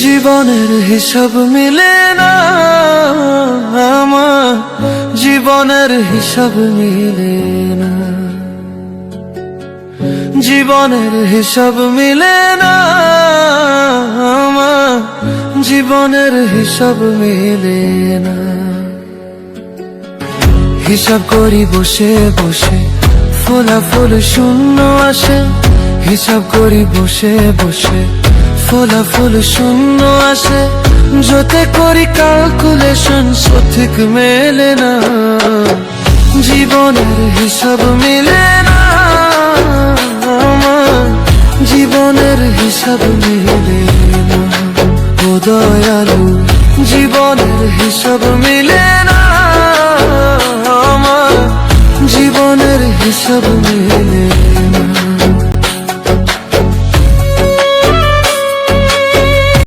জীবনের হিসাব মিলে না আমার, জীবনের হিসাব মিলে না, জীবনের হিসাব মিলে না আমার, জীবনের হিসাব মিলে না। হিসাব করি বসে বসে, ফলাফল শূন্য আসে। হিসাব করি বসে বসে, ফলাফল শূন্য আসে। যতে করি ক্যালকুলেশন সঠিক মেলে না, জীবনের হিসাব মিলে না আমার, জীবনের হিসাব মিলে না। ও দয়ালু, জীবনের হিসাব মিলে না আমার, জীবনের হিসাব মিলে না।